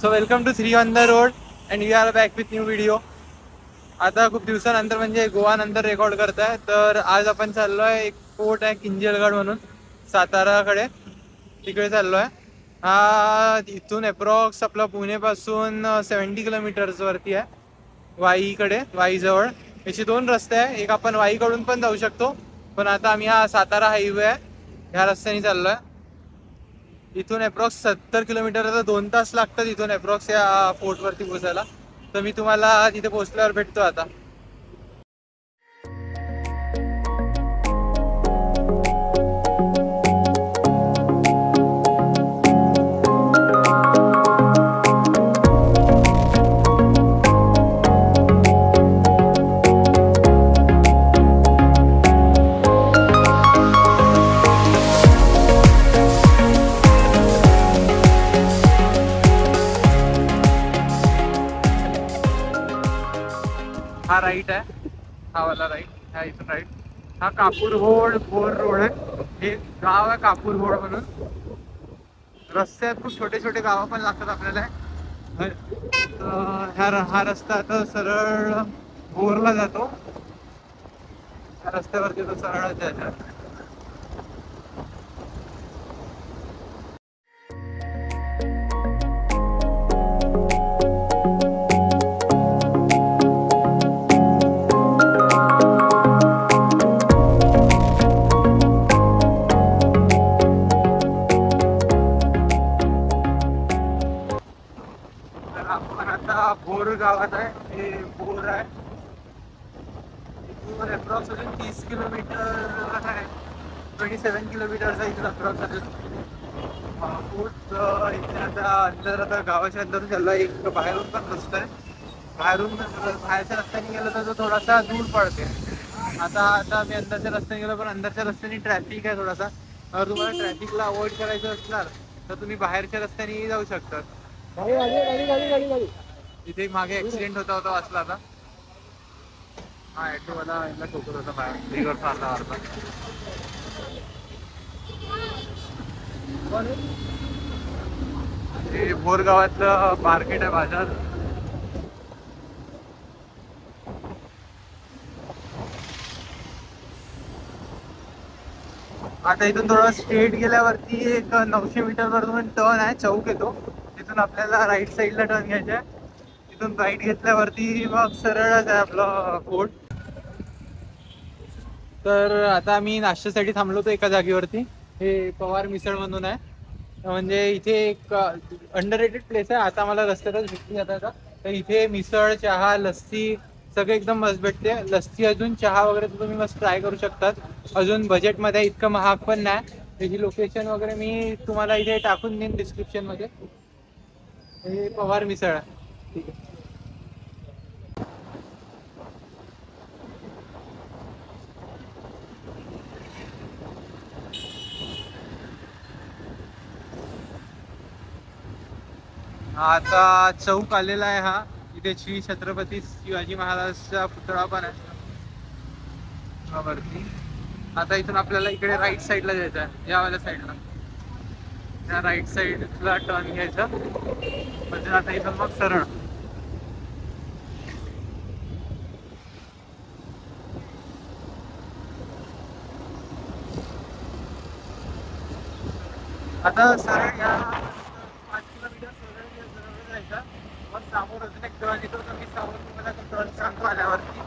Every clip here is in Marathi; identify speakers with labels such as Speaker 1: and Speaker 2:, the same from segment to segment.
Speaker 1: So welcome to 3 on the road and we are back with new video. आता खूप दिवसानंतर म्हणजे गोवा नंतर रेकॉर्ड करताय. तर आज आपण चाललोय, एक फोर्ट आहे किंजलगड म्हणून साताराकडे, तिकडे चाललोय. हा इथून अप्रॉक्स आपला पुणेपासून 70 किलोमीटर्स वरती आहे, वाईकडे, वाईजवळ. याचे 2 रस्ते आहे, एक आपण वाईकडून पण जाऊ शकतो, पण आता आम्ही हा सातारा हायवे आहे ह्या रस्त्याने चाललोय. इथून अप्रॉक्स 70 किलोमीटर, 2 तास लागतात इथून अप्रॉक्स या फोर्टवरती पोहोचायला. तर मी तुम्हाला तिथे पोहोचल्यावर भेटतो आता. हा राईट आहे, हा वाला राईट, हा इथून राईट. हा कापूरहोड भोर रोड आहे. हे गाव आहे कापूरहोड म्हणून. रस्त्यात खूप छोटे छोटे गावं पण लागतात आपल्याला. हा रस्ता आता सरळ भोरला जातो. त्या रस्त्यावरती तो सरळ जायचा. भोर गावात आहे, हे भोर आहे. इथून अप्रॉक्स अजून 30 किलोमीटर आहे, 27 किलोमीटरचा इथून अप्रॉक्स अजून फूट. इथे आता अंदर, आता गावाच्या अंदर चालला. एक बाहेरून पण रस्ता आहे, बाहेरच्या रस्त्याने गेलं तर तो थोडासा दूर पडते. आता मी अंदरच्या रस्त्याने गेलो, पण अंदरच्या रस्त्याने ट्रॅफिक आहे थोडासा. जर तुम्हाला ट्रॅफिकला अवॉइड करायचं असणार तर तुम्ही बाहेरच्या रस्त्याने जाऊ शकतात. इथे मागे ऍक्सिडेंट होता वाचला आता. हा ॲटोवाला याला ठोकर होता बाहेर, मारला. हे भोर गावातलं मार्केट आहे, बाजार. आता इथून थोडं स्ट्रेट गेल्यावरती एक 900 मीटर वरून टर्न आहे, चौक येतो. तिथून आपल्याला राईट साईडला टर्न घ्यायचा आहे. तिथून राईट घेतल्यावरती मग सरळच आहे आपलं फोर्ट. तर आता आम्ही नाश्त्यासाठी थांबलो होतो एका जागेवरती. हे पवार मिसळ म्हणून आहे. म्हणजे इथे एक अंडररेटेड प्लेस आहे. आता मला रस्त्यातच भेटली जाता. तर इथे मिसळ, चहा, लस्सी सगळं एकदम मस्त भेटते. लस्सी अजून चहा वगैरे तुम्ही मस्त ट्राय करू शकतात. अजून बजेटमध्ये, इतकं महाग पण नाही. त्याची लोकेशन वगैरे मी तुम्हाला इथे टाकून देईन डिस्क्रिप्शनमध्ये. हे पवार मिसळ आहे. ठीक आहे. आता चौक आलेला आहे हा. इथे श्री छत्रपती शिवाजी महाराजचा पुतळा पण आहे वरती. आता इथून आपल्याला इकडे राईट साईडला जायचं आहे, यावाल्या साईडला. त्या राईट साईडला टर्न घ्यायचा म्हणजे आता इथून मग सरळ. आता सरळ या 5 किलोमीटर सरळ जायचं. मग समोर अजून एक टर्न येतो, तर मी समोर तुम्हाला तो टर्न सांगतो आल्यावरती.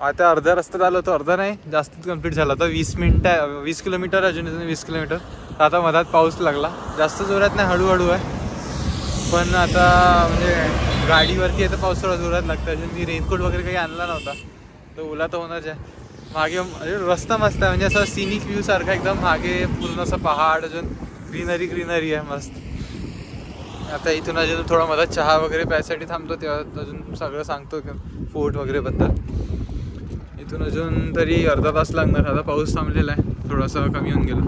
Speaker 1: आता अर्धा रस्ता झाला होता, अर्धा नाही जास्तच कंप्लीट झाला होता. 20 मिनिटं, 20 किलोमीटर अजून 20 किलोमीटर. आता मधात पाऊस लागला, जास्त जोरात नाही, हळूहळू आहे. पण आता म्हणजे गाडीवरती येतं पाऊस थोडा जोरात लागतं. अजून मी रेनकोट वगैरे काही आणला नव्हता, तर ओला तर होणारच आहे. मागे रस्ता मस्त आहे, म्हणजे असं सिनिक व्ह्यू सारखा एकदम. मागे पूर्ण असं पहाड, अजून ग्रीनरी आहे मस्त. आता इथून अजून थोडा मधात चहा वगैरे प्यायसाठी थांबतो, तेव्हा अजून सगळं सांगतो फोर्ट वगैरे बद्दल. इथून अजून तरी अर्धा तास लागणार. आता पाऊस थांबलेला आहे, थोडासा कमी होऊन गेला.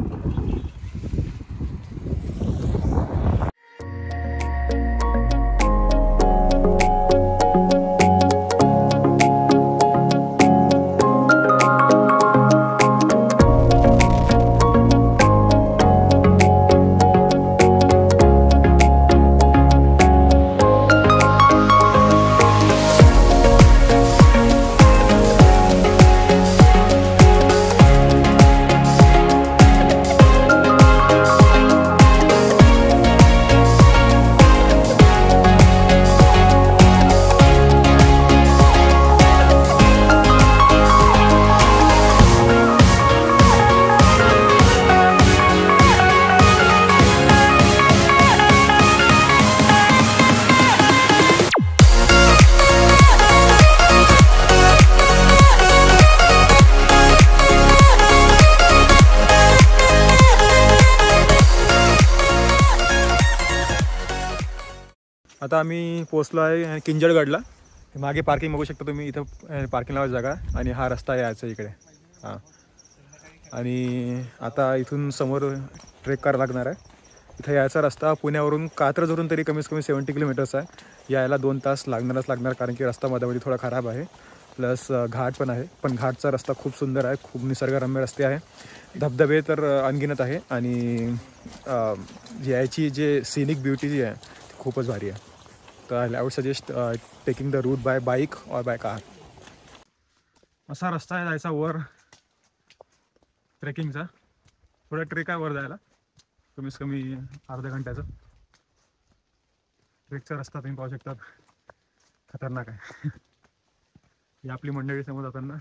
Speaker 2: आता आम्ही पोचलो आहे किंजळगडला. मागे पार्किंग बघू शकता तुम्ही, इथं पार्किंग लावायची जागा आणि हा रस्ता यायचा इकडे. हां, आणि आता इथून समोर ट्रेक करायला लागणार आहे. इथं यायचा रस्ता पुण्यावरून कात्रजवरून तरी कमीत कमी 70 किलोमीटर्स आहे. यायला 2 तास लागणार, कारण की रस्ता मधामध्ये थोडा खराब आहे, प्लस घाट पण आहे. पण घाटचा रस्ता खूप सुंदर आहे, खूप निसर्गरम्य रस्ते आहे, धबधबे तर अनगिनत आहे आणि याची जे सिनिक ब्युटी जी आहे ती खूपच भारी आहे. तर I would suggest taking the route by bike और बाय कार. असा रस्ता आहे जायचा वर, ट्रेकिंगचा. थोडा ट्रेक आहे वर जायला, कमीत कमी अर्ध्या घंट्याचा. ट्रेकचा रस्ता तुम्ही पाहू शकतात, खतरनाक आहे. ही आपली मंडळी समोर जाताना.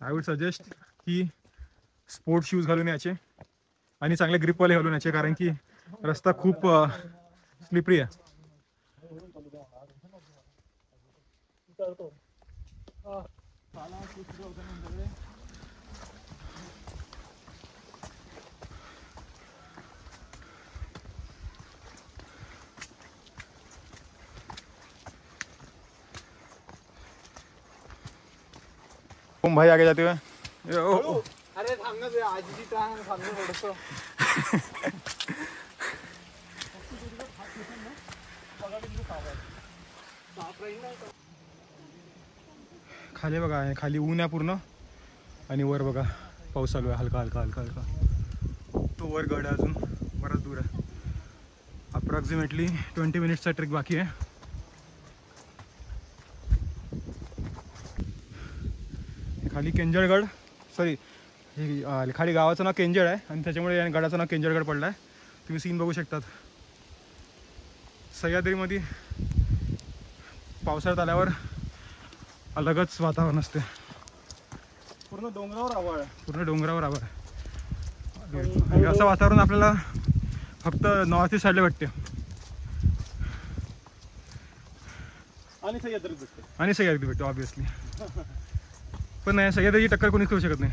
Speaker 2: आय वुड सजेस्ट की स्पोर्ट शूज घालून याचे आणि चांगले ग्रिपवाले घालून याचे, कारण की रस्ता खूप स्लिपरी आहे. तुम भाई आगे जाते हुए.
Speaker 1: अरे थांब ना, आजीची थांब थोडस.
Speaker 2: खाली बघा, खाली ऊन आहे पूर्ण आणि वर बघा पाऊस चालू आहे, हलका हलका हलका हलका. तो वर गड आहे, अजून बराच दूर आहे. अप्रॉक्सिमेटली 20 मिनिट्सचा ट्रेक बाकी आहे. खाली केंजळगड, सॉरी खाली गावाचं नाव केंजळ आहे आणि त्याच्यामुळे गडाचं नाव केंजळगड पडलं आहे. तुम्ही सीन बघू शकतात. सह्याद्रीमध्ये पावसाळ्यात आल्यावर अलगच वातावरण असते.
Speaker 1: पूर्ण डोंगरावर आवाळ,
Speaker 2: पूर्ण डोंगरावर आवाळ. असं वातावरण आपल्याला फक्त नॉर्थ ईस्ट साईडला वाटते
Speaker 1: आणि सह्याद्रीत भेटते.
Speaker 2: आणि सह्याद्री भेटतो ऑब्विसली. पण नाही, सह्याद्रीची टक्कर कोणीच करू शकत नाही.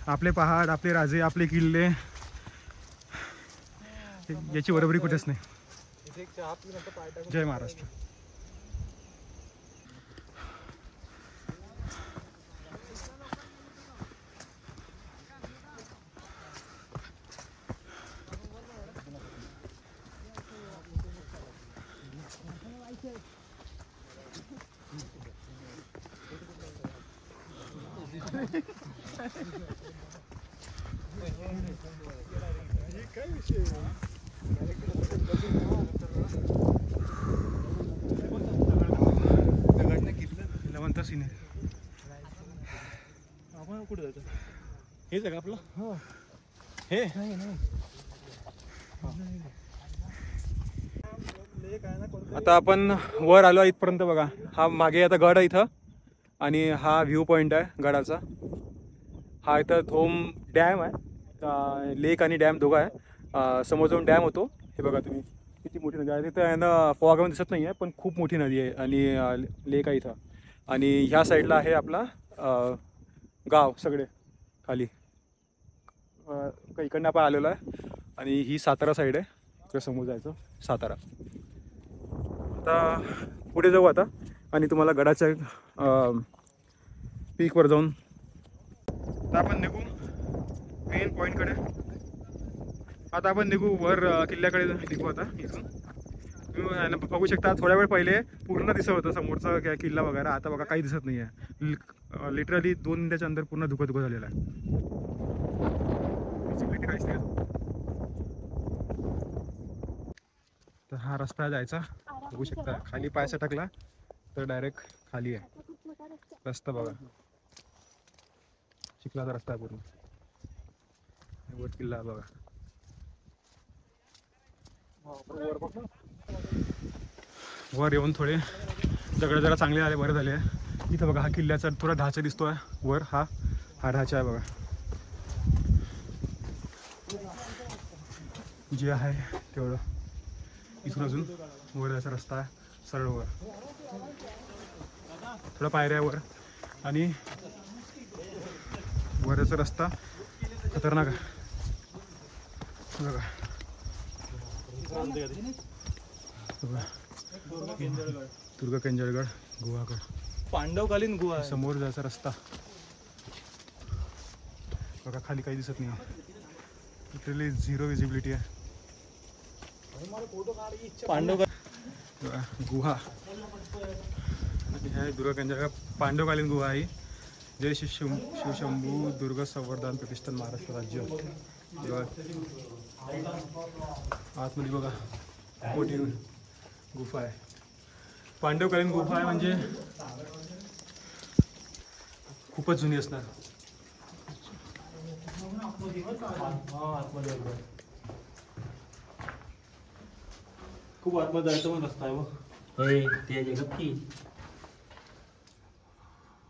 Speaker 2: आपले पहाड, आपले राजे, आपले किल्ले, याची बरोबरी कुठेच नाही. जय महाराष्ट्र. सीन आहे.
Speaker 1: आपण कुठे जायचं? हेच आहे का आपलं? हो, हे नाही.
Speaker 2: आता आपण वर आलो इथपर्यंत बघा. हा मागे आता गड आहे इथं आणि हा व्ह्यू पॉईंट आहे गडाचा. हा इथं थोम डॅम आहे, लेक आणि डॅम दोघं आहे. समोर जाऊन डॅम होतो. हे बघा तुम्ही किती मोठी नदी आहे. तिथं आहे ना, फॉगमध्ये दिसत नाही आहे पण खूप मोठी नदी आहे आणि लेक आहे इथं. आणि ह्या साईडला आहे आपला गाव सगळे खाली. इकडनं आपण आलेलो आहे आणि ही सातारा साईड आहे. इकडे समोर जायचं सातारा. आता पुढे जाऊ आता आणि तुम्हाला गडाच्या पीकवर जाऊन आता आपण निघू मेन पॉईंटकडे. आता आपण निघू वर किल्ल्याकडे निघू. आता इथून तुम्ही बघू शकता, थोड्या वेळ पहिले पूर्ण दिसत होतं समोरचा किल्ला वगैरे. आता बघा काही दिसत नाही आहे. लिटरली 2 मिनिटाच्या अंदर पूर्ण धुकं झालेलं आहे. काहीच नाही. तर हा रस्ता जायचा बघू शकता. खाली पाय सटकला तर डायरेक्ट खाली आहे रस्ता. बघा चिखलाचा रस्ता आहे पूर्ण. वर किल्ला बघा. वर येऊन थोडे दगड जरा चांगले आले, बरे झाले. इथं बघा हा किल्ल्याचा थोडा ढाचा दिसतोय वर. हा ढाचा आहे बघा. जे आहे तेवढं. इथून अजून वर जायचा रस्ता आहे सरळ वर. थोडा पायऱ्या वर आणि वरचा रस्ता खतरनाक आहे बघा. दुर्गा केंजळगड गुहागड
Speaker 1: पांडवकालीन गुहा आहे.
Speaker 2: समोर जायचा रस्ता बघा. खाली काही दिसत नाही, लिटरली झिरो विजिबिलिटी आहे.
Speaker 1: पांडव
Speaker 2: गुहा आहे दुर्गा केंजळगड पांडवकालीन गुहा आहे. जय शिवशंभू दुर्ग संवर्धन प्रतिष्ठान महाराष्ट्र राज्य. आतमध्ये बघा मोठी गुफा आहे. पांडवकालीन गुफा आहे म्हणजे खूपच जुनी असणार.
Speaker 1: खूप आतमध्ये जायचं पण रस्ता आहे मग.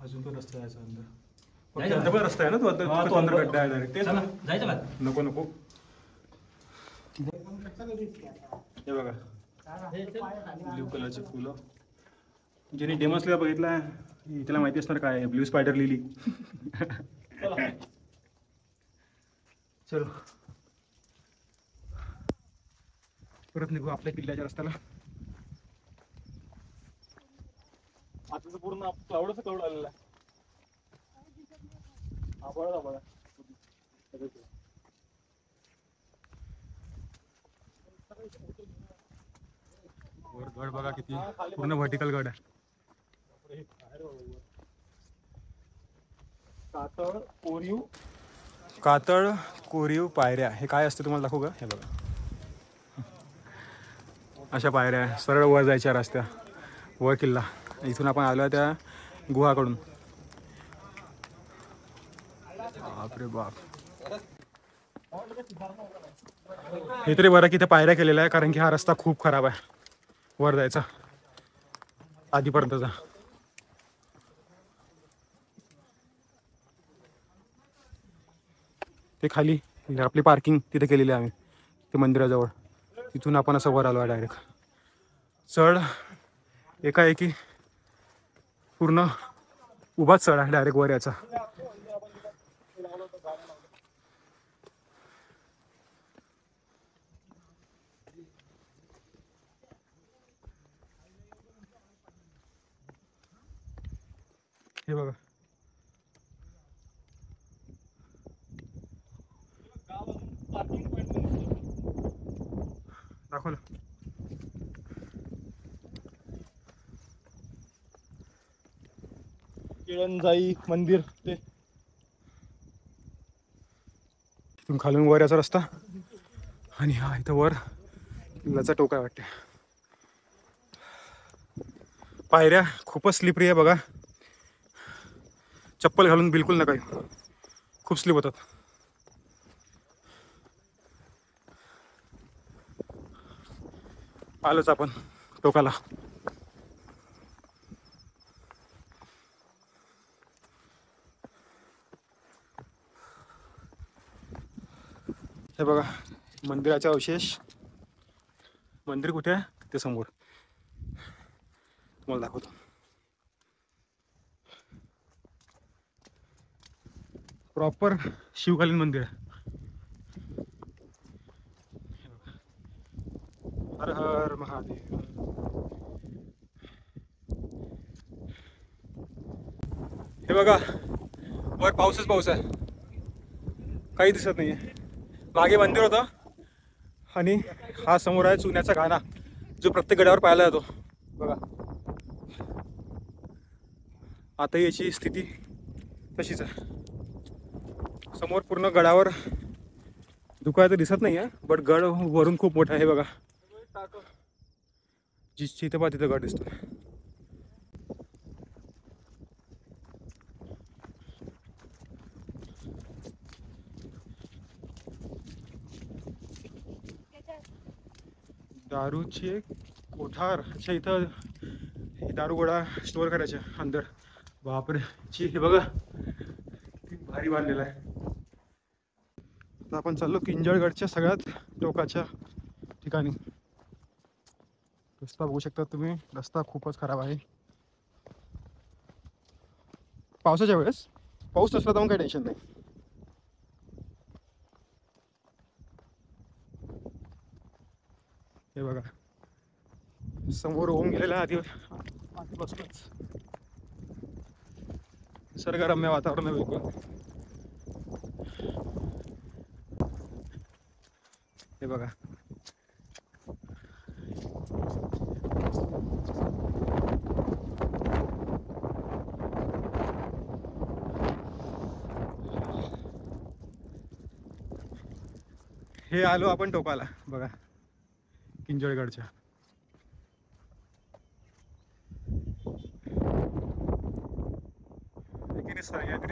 Speaker 2: अजून पण रस्ता जायचा अंदर. अंदर पण रस्ता आहे ना तो अंदर गड्डा आहे डायरेक्ट. तेच
Speaker 3: जायचं का?
Speaker 2: नको नको. हे बघा ब्ल्यू कलरचे फुलं. ज्याने डेमॉन्स्ट्रेट बघितला त्याला माहिती असणार काय आहे ब्ल्यू स्पायडर लिली. चलो परत निघू आपल्या किल्ल्याच्या रस्त्याला.
Speaker 1: आता पूर्ण क्लाउडच क्लाउड आलेला आहे. आभाळ आभाळ
Speaker 2: वर गड बघा किती पूर्ण व्हर्टिकल गड आहे.
Speaker 1: कातळ कोरीव
Speaker 2: कातळ कोरीव पायऱ्या. हे काय असते तुम्हाला दाखवू का? हे बघा अशा पायऱ्या सरळ वर जायच्या रस्त्या वर किल्ला. इथून आपण आलो त्या गुहाकडून. बापरे बाप. हे तरी बरं की इथे पायऱ्या केलेल्या आहे कारण की हा रस्ता खूप खराब आहे वर जायचा आधीपर्यंतचा. ते खाली आपली पार्किंग तिथे केलेली आहे आम्ही ते मंदिराजवळ. तिथून आपण असं वर आलो आहे डायरेक्ट. चढ एकाएकी पूर्ण उभाच चढ आहे डायरेक्ट वर याचा. हे बघा दाखवलं.
Speaker 1: केळणजाई मंदिर ते
Speaker 2: तिथून खालून वर याचा रस्ता. आणि हा इथं वर किल्ल्याचा टोका वाटते. पायऱ्या खूपच स्लिपरी आहे बघा. चप्पल घालून बिलकुल नका येऊ, खूप स्लिप होतात. आलोच आपण टोकाला. हे बघा मंदिराचा अवशेष. मंदिर कुठे आहे ते समोर तुम्हाला दाखवतो. प्रॉपर शिवकालीन मंदिर आहे. हर हर महादेव. हे बघा वर पाऊसच पाऊस आहे, काही दिसत नाहीये. मागे मंदिर होतं आणि हा समोर आहे चुन्याचा घाणा जो प्रत्येक गडावर पाहायला जातो बघा. आता याची स्थिती तशीच आहे. समोर पूर्ण गडावर धुका तर दिसत नाही आहे बट गड वरून खूप मोठा आहे बघा. जिथे पहा तिथं गड दिसतो. दारूचे कोठार. अच्छा इथं दारू गोळा स्टोअर करायचे अंदर. बापरे हे बघा किती भारी बांधलेला आहे. आता आपण चाललो किंजळगडच्या सगळ्यात टोकाच्या ठिकाणी. रस्ता बघू शकता तुम्ही, रस्ता खूपच खराब आहे. पावसाच्या वेळेस पाऊस नसला तर मग काही टेन्शन नाही. हे बघा समोर होऊन गेलेला आधीपासूनच निसर्गरम्य वातावरण आहे बिलकुल. हे बघा हे आलो आपण टोकाला बघा किंजळगडच्या.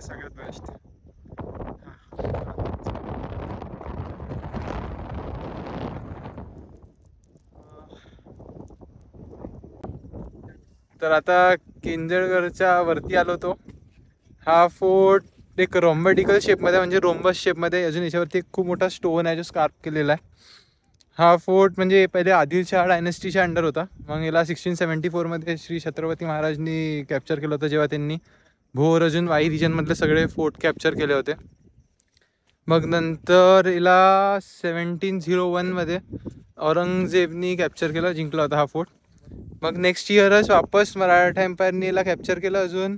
Speaker 2: सगळ्यात बेस्ट.
Speaker 1: तर आता किंजळगडच्या वरती आलो तो. हा फोर्ट एक रोम्बॅटिकल शेपमध्ये म्हणजे रोम्बस शेपमध्ये. अजून याच्यावरती एक खूप मोठा स्टोन आहे जो स्कार्प केलेला आहे. हा फोर्ट म्हणजे पहिले आदिलशहा डायनेस्टीच्या अंडर होता. मग याला 1674मध्ये श्री छत्रपती महाराजांनी कॅप्चर केलं होतं जेव्हा त्यांनी भोर अजून वाई रिजनमधले सगळे फोर्ट कॅप्चर केले होते. मग नंतर याला 1701मध्ये औरंगजेबनी कॅप्चर केलं, जिंकला होता हा फोर्ट. मग नेक्स्ट इयरच वापस मराठा एम्पायरनी याला कॅप्चर केलं. अजून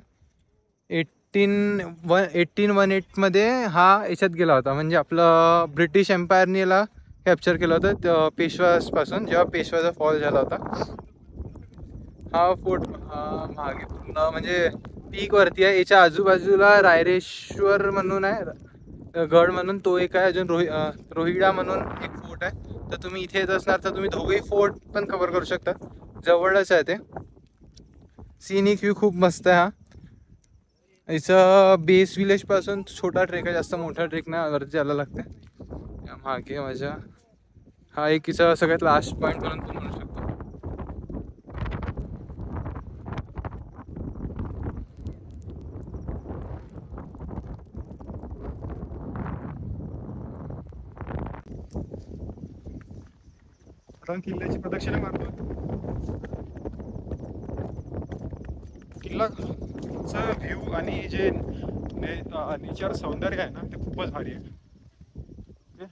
Speaker 1: 1818मध्ये हा याच्यात गेला होता, म्हणजे आपलं ब्रिटिश एम्पायरनी याला कॅप्चर केलं होतं पेशवापासून, जेव्हा पेशवाचा फॉल झाला होता. हा फोर्ट मागे पूर्ण म्हणजे पीकवरती आहे. याच्या आजूबाजूला रायरेश्वर म्हणून आहे गड म्हणून, तो एक आहे. अजून रोहिडा म्हणून एक फोर्ट आहे. तर तुम्ही इथे येत असणार तर तुम्ही दोघेही फोर्ट पण कव्हर करू शकता, जवळच आहे ते. सिनिक व्ह्यू खूप मस्त आहे. हा याचं बेस विलेजपासून छोटा ट्रेक आहे, जास्त मोठा ट्रेक नाही, वरती जायला लागते. मागे माझ्या हा एक हिचा सगळ्यात लास्ट पॉईंट म्हणून तू म्हणू शकतो.
Speaker 2: आता किल्ल्याची प्रदक्षिणा मारतो. किल्लाचा व्ह्यू आणि जे नेचर सौंदर्य आहे ना ते खूपच भारी आहे.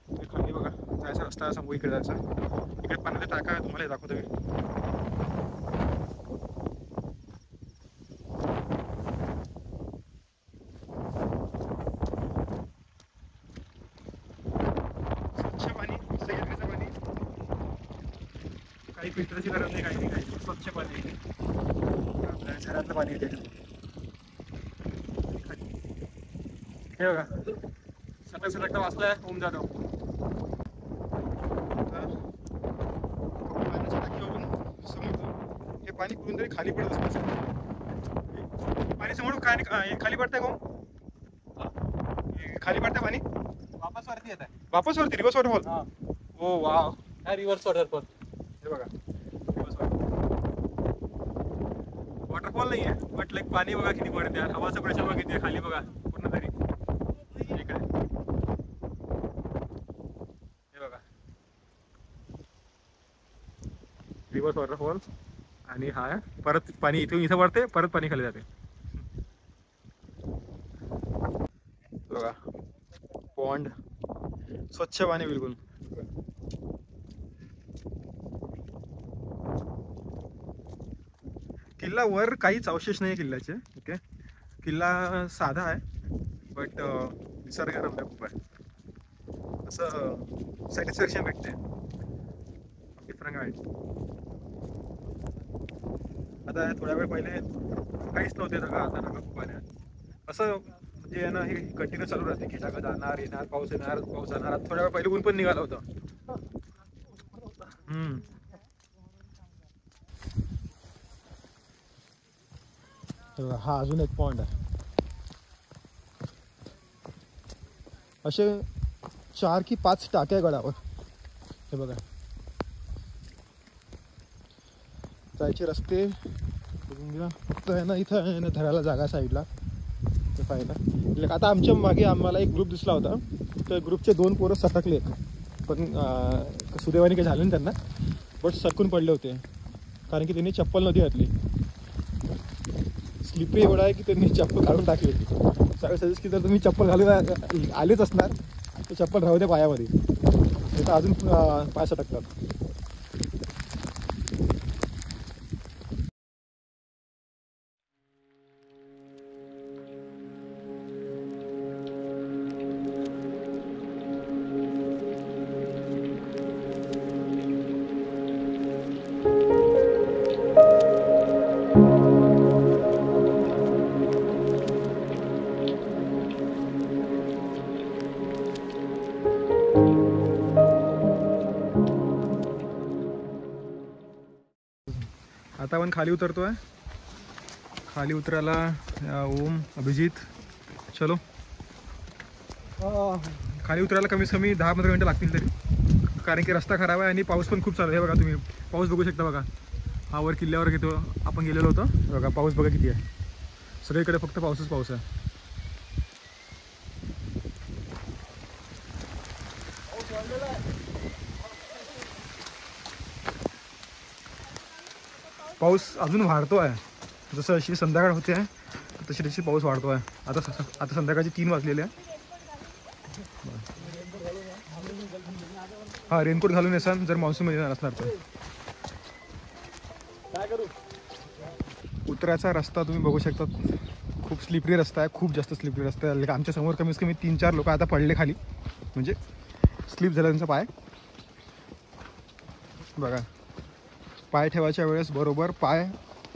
Speaker 2: ओके, खाली बघा जायचा रस्ता समोर इकडे जायचा. इकडे पाण्याचा टाका आहे, तुम्हाला दाखवतो मी. स्वच्छ पाणी, सह्याद्रीचं पाणी, काही फिल्टरची गरज नाही, काही नाही, काही स्वच्छ पाणी आपल्या घरातलं पाणी येते. हे बघा सगळं सगळं वाचलंय ओम जाधव. पाण्याच्या टाकीवरून समोर हे पाणी कुठून तरी खाली पडत असतं. पाणी समोर खाली पडतंय का? खाली पडतंय पाणी,
Speaker 1: वापस वरती येत आहे.
Speaker 2: वापस वरती रिव्हर्स वॉटरफॉल. हो वाव,
Speaker 1: हा रिव्हर्स वॉटरफॉल.
Speaker 2: हे बघा रिव्हर्स वॉटरफॉल नाही आहे बट लाईक पाणी बघा किती पडते. हवाचं प्रेशर बघा किती आहे खाली बघा पूर्ण तरी. इकडे हे बघा रिव्हर्स वॉटरफॉल. आणि हा परत पाणी इथं पडते, परत पाणी खाली जाते. बघा पॉन्ड, स्वच्छ पाणी बिलकुल. किल्ला वर काहीच अवशेष नाही किल्ल्याचे. ओके, किल्ला साधा आहे बट निसर्गरम्य खूप आहे, असं सॅटिस्फॅक्शन भेटते. डिफरंट आहे. आता थोड्या वेळ पहिले काहीच नव्हते जागा, आता जागा खूप आहे. असं म्हणजे ना हे कंटिन्यू चालू राहते की जागा जाणार येणार, पाऊस येणार पाऊस जाणार. थोड्या वेळ पहिले ऊन पण निघालं होतं. हा अजून एक पॉइंट आहे. असे 4 की 5 टाक्या गडावर. हे बघा जायचे रस्ते फक्त आहे ना, इथं आहे ना धरायला जागा साईडला ते पाहिलं. आता आमच्या मागे आम्हाला एक ग्रुप दिसला होता, तर ग्रुपचे 2 पोरं सटकले, पण सुदैवाने काही झालं नाही त्यांना, बट सरकून पडले होते कारण की त्यांनी चप्पल नव्हती घातली. स्लिपरी एवढा आहे की त्यांनी चप्पल काढून टाकली. सगळं सजेस्ट की जर तुम्ही चप्पल घालून आलेच असणार तर चप्पल राहू द्या पायामध्ये, तर अजून पाय सटकतात. आता आपण खाली उतरतो आहे. खाली उतरायला ओम, अभिजित, चलो. खाली उतरायला कमीत कमी 10-15 मिनटं लागतील तरी, कारण की रस्ता खराब आहे आणि पाऊस पण खूप चालू आहे. बघा तुम्ही पाऊस बघू शकता. बघा हा वर किल्ल्यावर घेतो आपण गेलेलो होतो. बघा पाऊस बघा किती आहे. सगळीकडे फक्त पाऊसच पाऊस आहे. पाऊस अजून वाढतो आहे. जसं अशी संध्याकाळ होते आहे तशी तशी पाऊस वाढतो आहे. आता संध्याकाळची 3 वाजलेले आहे. हा रेनकोट घालून येसान जर मान्सूनमध्ये येणार असणार तर. उतरायचा रस्ता तुम्ही बघू शकता. खूप स्लिपरी रस्ता आहे, खूप जास्त स्लिपरी रस्ता आहे. आमच्या समोर कमीत कमी 3-4 लोक आता पडले खाली, म्हणजे स्लिप झाला त्यांचा पाय. बघा पाय ठेवायच्या वेळेस बरोबर पाय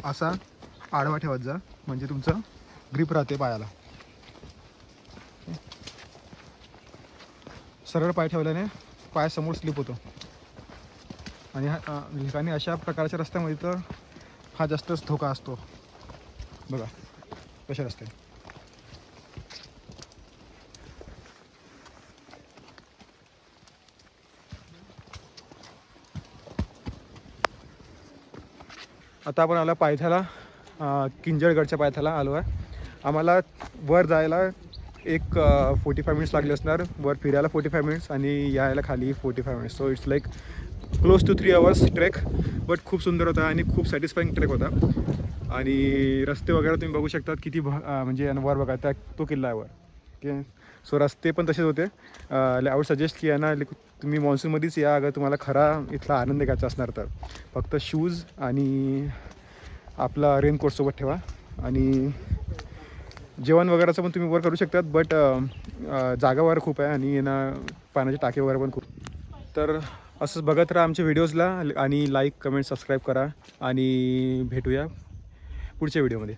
Speaker 2: असा आडवा ठेवत जा, म्हणजे तुमचं ग्रीप राहते पायाला. सरळ पाय ठेवल्याने पाय समोर स्लिप होतो. आणि अशा प्रकारच्या रस्त्यामध्ये तर हा जास्तच धोका असतो. बघा कशा रस्ते. आता आपण आला पायथ्याला, किंजळगडच्या पायथ्याला आलो आहे. आम्हाला वर जायला 45 मिनिट्स लागले असणार. वर फिरायला 45 मिनिट्स आणि यायला खाली 45 minutes. So it's like close to 3 hours trek. But खूप सुंदर होता आणि खूप सॅटिस्फाईंग ट्रेक होता. आणि रस्ते वगैरे तुम्ही बघू शकता किती म्हणजे वर बघा तो किल्ला आहे वर. ओके, सो रस्ते पण तसेच होते. आय वुड सजेस्ट की आहे ना तुम्ही मान्सूनमध्येच या अगर तुम्हाला खरा इथला आनंद घ्यायचा असणार तर. फक्त शूज आणि आपला रेनकोट सोबत ठेवा. आणि जेवण वगैरेचं पण तुम्ही वर करू शकतात. बट जागा वगैरे खूप आहे आणि ना पाण्याचे टाके वगैरे पण खूप. तर असंच बघत राहा आमच्या व्हिडिओजला आणि लाईक, कमेंट, सबस्क्राईब करा आणि भेटूया पुढच्या व्हिडिओमध्ये.